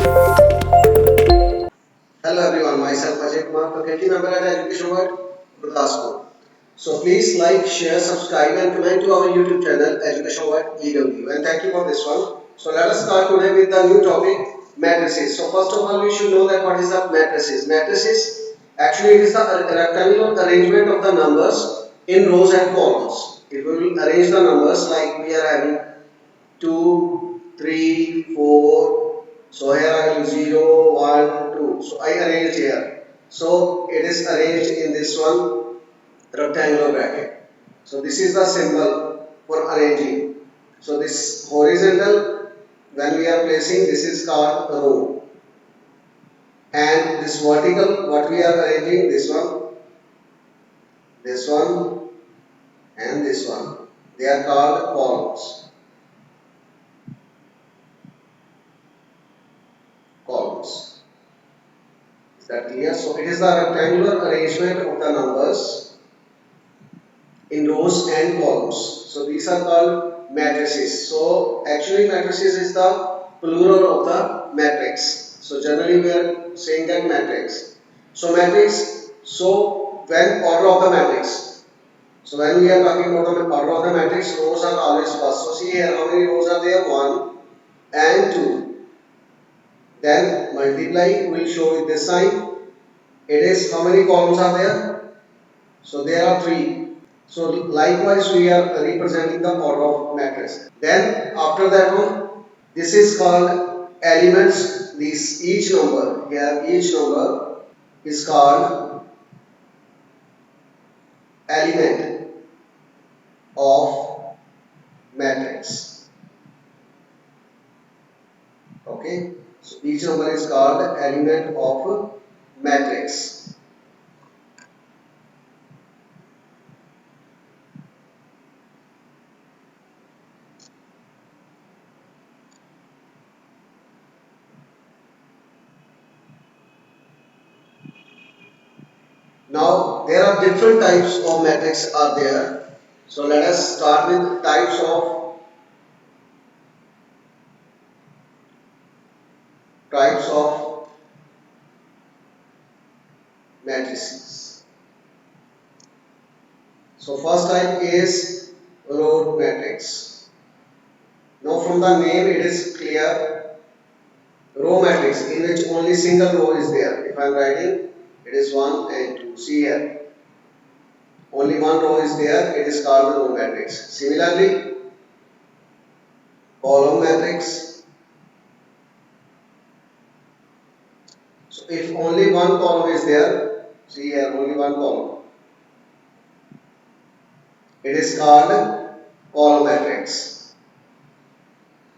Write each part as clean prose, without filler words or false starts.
Hello everyone, myself Ajay Kumar, faculty member at Education World, Gurdaspur. So please like, share, subscribe and comment to our YouTube channel Education World EW, and thank you for this one. So let us start today with the new topic, matrices. So first of all we should know that what is the matrices. Matrices, actually it is the rectangular arrangement of the numbers in rows and columns. If we will arrange the numbers like we are having 2, 3, 4. So here I will 0, 1, 2. So I arranged here. So it is arranged in this one rectangular bracket. So this is the symbol for arranging. So this horizontal, when we are placing, this is called row. And this vertical, what we are arranging, this one, and this one. They are called columns. Columns. Is that clear? So it is the rectangular arrangement of the numbers in rows and columns. So these are called matrices. So actually matrices is the plural of the matrix. So generally we are saying that matrix. So matrix, so when order of the matrix. So when we are talking about the order of the matrix, rows are always first. So see here how many rows are there? 1 and 2. Then multiply will show with this sign. It is how many columns are there? So there are 3. So likewise we are representing the order of matrix. Then after that one, this is called elements. This each number here, each number is called element of matrix. Okay. So each number is called element of matrix. Now there are different types of matrix are there. So let us start with types of matrices. So first type is row matrix. Now from the name it is clear, row matrix in which only single row is there. If I am writing, it is 1 and 2. See here, only one row is there, it is called the row matrix. Similarly, column matrix. So if only one column is there, see here, only one column, it is called column matrix.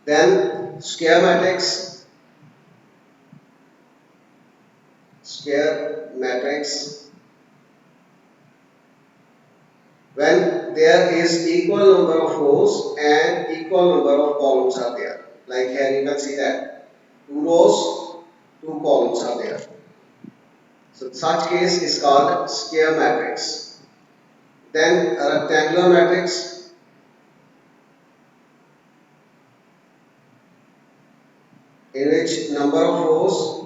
Then square matrix. Square matrix, when there is equal number of rows and equal number of columns are there. Like here you can see that 2 rows, 2 columns are there. So such case is called square matrix. Then a rectangular matrix, in which number of rows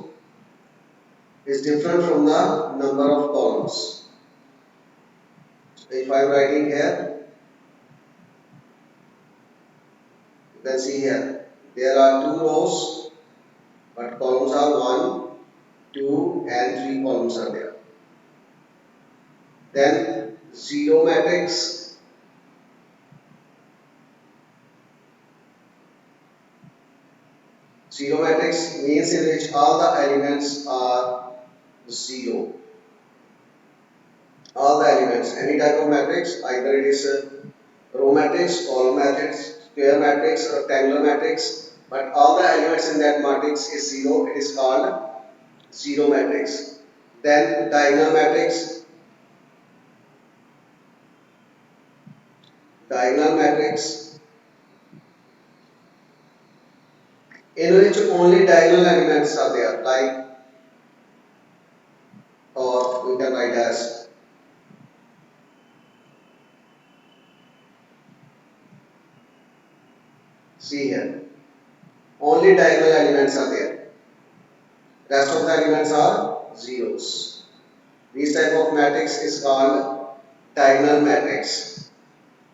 is different from the number of columns. So if I am writing here, you can see here there are 2 rows but columns are 1, 2 and 3 columns are there. Then zero matrix. Zero matrix means in which all the elements are 0. All the elements, any type of matrix, either it is a row matrix, column matrix, square matrix, rectangular matrix, but all the elements in that matrix is 0, it is called zero matrix. Then diagonal matrix. Diagonal matrix in which only diagonal elements are there, like, or we can write as see here, only diagonal elements are there. Rest of the elements are zeros. This type of matrix is called diagonal matrix.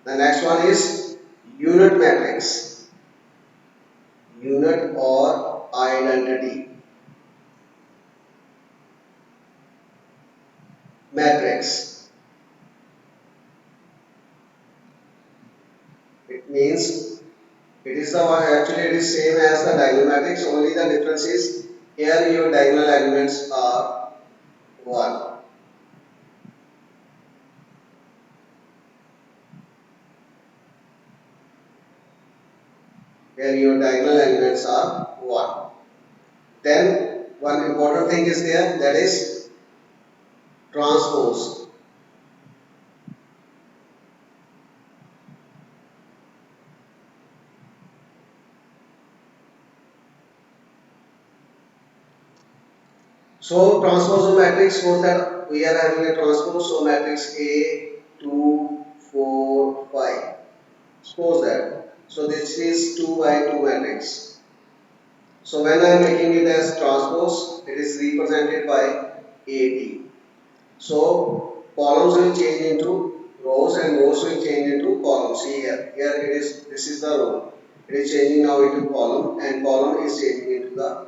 The next one is unit matrix. Unit or identity matrix. It means it is the one, actually it is same as the diagonal matrix, only the difference is here your diagonal elements are 1. Here your diagonal elements are 1. Then one important thing is there, that is transpose. So transpose of matrix, suppose that we are having a transpose of matrix A, 2, 4, 5. Suppose that. So this is 2 by 2 matrix. So when I am making it as transpose, it is represented by AD. So columns will change into rows and rows will change into columns. See here. Here it is, this is the row. It is changing now into column and column is changing into the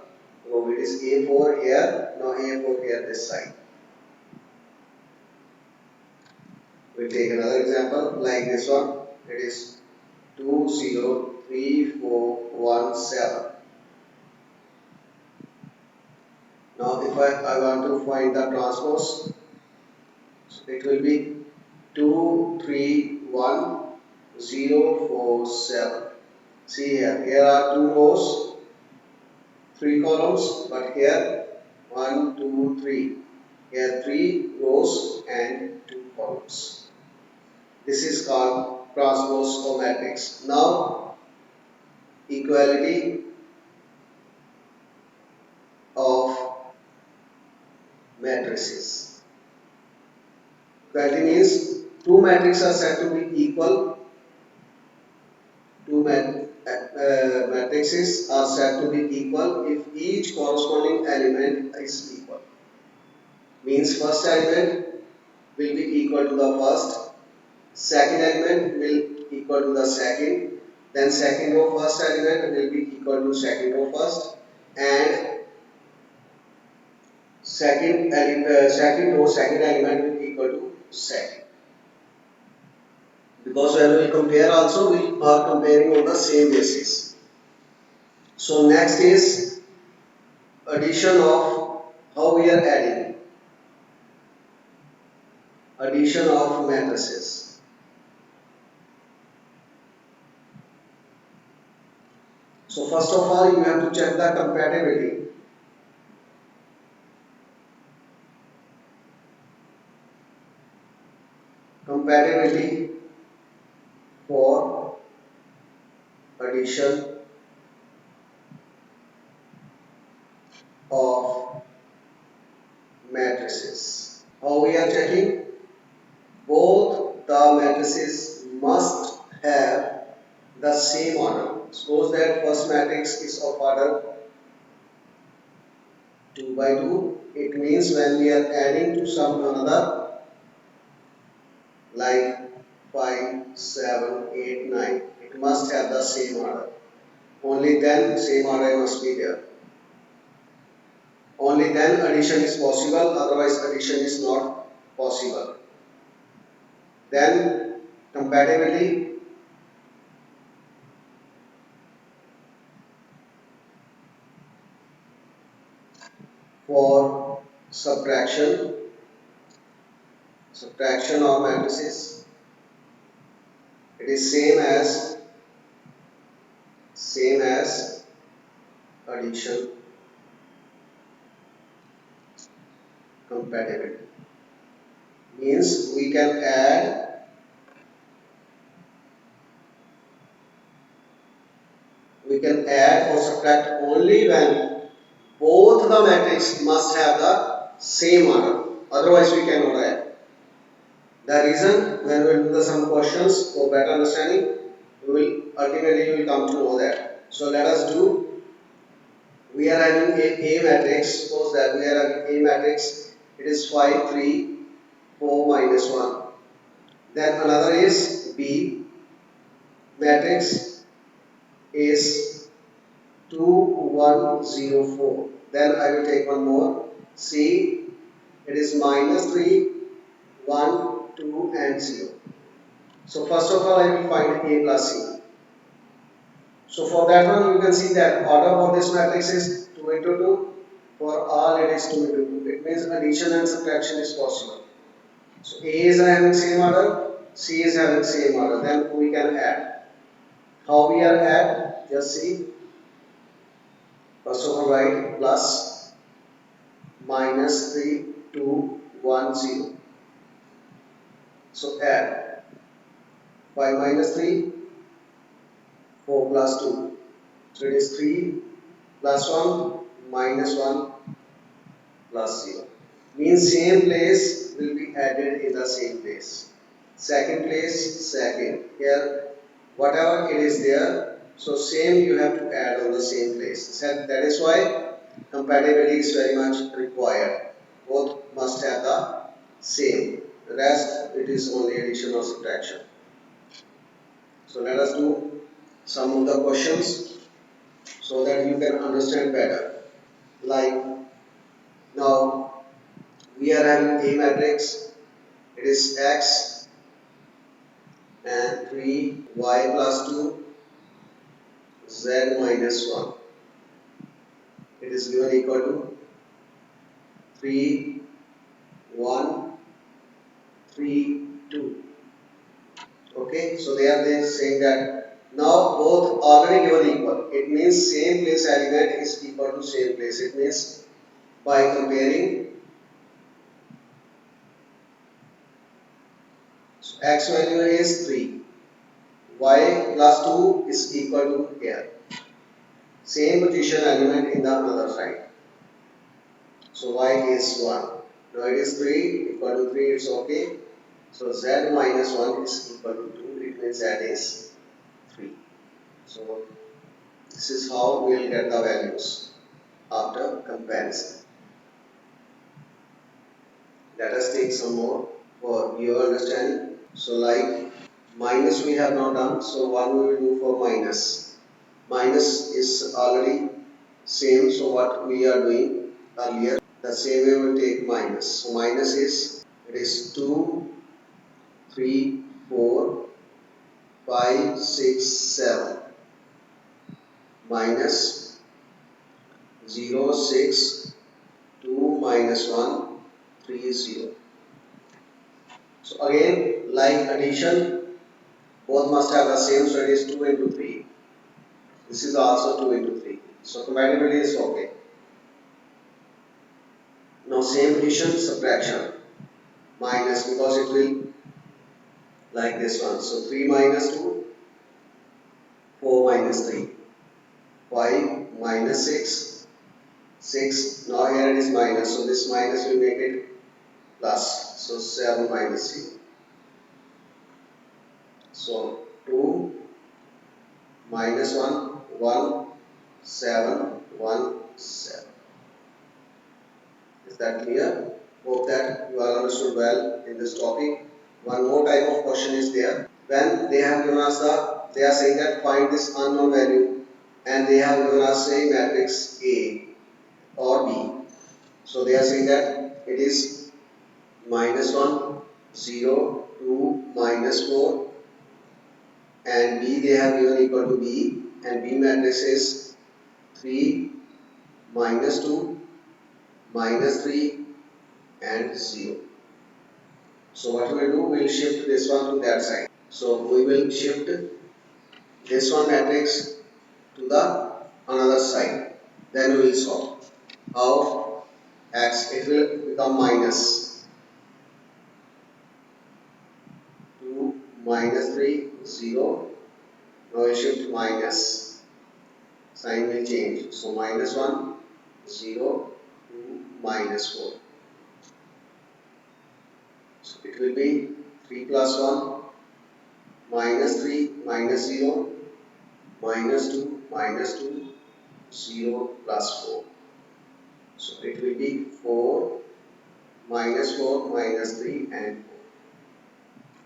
row. It is A4 here, now A4 here this side. We will take another example like this one. It is 2, 0, 3, 4, 1, 7. Now if I want to find the transpose, so it will be 2, 3, 1, 0, 4, 7. See here, here are 2 rows, 3 columns, but here 1, 2, 3. Here 3 rows and 2 columns. This is called transpose of matrix. Now equality of matrices. Equality means two matrices are said to be equal. Two matrices are said to be equal if each corresponding element is equal. Means first element will be equal to the first, second element will equal to the second, then second row first element will be equal to second row first, and second row second element will equal to second. Because when we compare also, we are comparing on the same basis. So next is addition of, how we are adding, addition of matrices. So first of all you have to check the compatibility. Compatibility for addition of matrices. How we are checking? Both the matrices must have the same order. Suppose that first matrix is of order 2 by 2. It means when we are adding to some another like 5, 7, 8, 9, it must have the same order. Only then same order must be there. Only then addition is possible, otherwise addition is not possible. Then compatibility for subtraction of matrices, it is same as addition. Compatibility means we can add or subtract only when both the matrix must have the same order, otherwise we cannot add. The reason, when we will do some questions for better understanding, we will ultimately come to know that. So let us do we are having a matrix. Suppose that we are having a matrix. It is 5, 3, 4, minus 1. Then another is B matrix is 2, 1, 0, 4. Then I will take one more. C, it is minus 3, 1, 2 and 0. So first of all I will find A plus C. So for that one you can see that order for this matrix is 2 into 2. For all it is 2 into 2. It means addition and subtraction is possible. So A is having same order, C is having same order. Then we can add. How we are add? Just see. First of all write plus minus 3, 2, 1, 0. So add 5 minus 3, 4 plus 2. So it is 3 plus 1 minus 1 plus 0. Means same place will be added in the same place. Second place, second. Here, whatever it is there, so same you have to add on the same place. So that is why compatibility is very much required. Both must have the same. The rest, it is only addition or subtraction. So let us do some of the questions so that you can understand better. Like now, we are having A matrix. It is X and 3 Y plus 2 Z minus 1. It is given equal to 3 1 3 2. Okay, so they are then saying that now both already given equal. It means same place element is equal to same place. It means by comparing, so X value is 3, Y plus 2 is equal to here. Same position element in the other side. So Y is 1. Now it is 3, equal to 3, it's okay. So Z minus 1 is equal to 2, it means Z is 3. So this is how we will get the values after comparison. Let us take some more for your understanding. So like minus we have not done, so 1 we will do for minus. Minus is already same, so what we are doing earlier, the same way we will take minus. So minus is, it is 2, 3, 4, 5, 6, 7 minus 0, 6, 2 minus 1, 3, 0. So again, like addition, both must have the same, so it is 2 into 3. This is also 2 into 3. So compatibility is okay. Now same addition, subtraction, minus, because it will like this one. So 3 minus 2, 4 minus 3, 5 minus 6, 6, now here it is minus, so this minus will make it plus, so 7 minus 0. So 2 minus 1, 1, 7, 1, 7. Is that clear? Hope that you all understood well in this topic. One more type of question is there. When they have given us they are saying that find this unknown value and they have given us a matrix A or B. So they are saying that it is minus 1, 0, 2, minus 4 and B they have given equal to B and B matrix is 3, minus 2, minus 3 and 0. So what we will do, we will shift this one to that side. So we will shift this one matrix to the another side. Then we will solve. How? X, it will become minus 2, minus 3, 0. Now we shift minus. Sign will change. So minus 1, 0, 2, minus 4. So it will be 3 plus 1, minus 3, minus 0, minus 2, minus 2, 0 plus 4. So it will be 4 minus 4 minus 3 and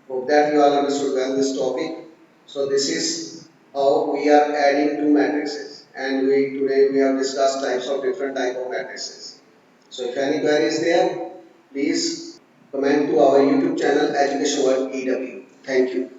4. Hope that you all understood well this topic. So this is how we are adding two matrices, and today we have discussed types of different type of matrices. So if any query is there, please comment to our YouTube channel Education World EW. Thank you.